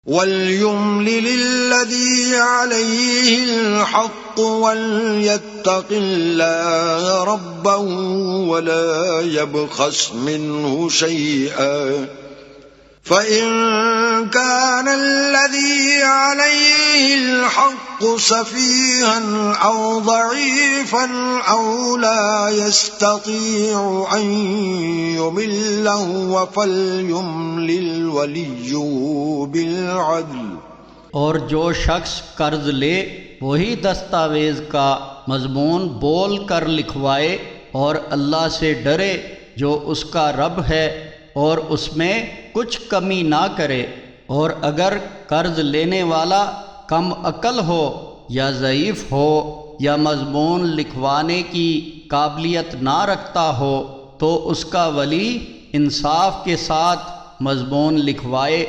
वल्युम्लिल लज़ी अलैहिल हक़्क़ वल्यत्तक़िल्लाह रब्बहु वला यबख़स मिन्हु शैअन फ़इन कान लज़ी अलैहिल हक़्क़ सफ़ीहन औ ज़ईफ़न औ ला यस्ततीअ अन युमिल्लहु फ़ल्युम्लिल वलिय्युहु बिलअद्ल। और जो शख्स कर्ज ले वही दस्तावेज़ का मज़मून बोल कर लिखवाए और अल्लाह से डरे जो उसका रब है और उसमें कुछ कमी ना करे। और अगर कर्ज लेने वाला कम अकल हो या ज़ईफ़ हो या मज़मून लिखवाने की काबिलियत ना रखता हो तो उसका वली इंसाफ के साथ मज़मून लिखवाए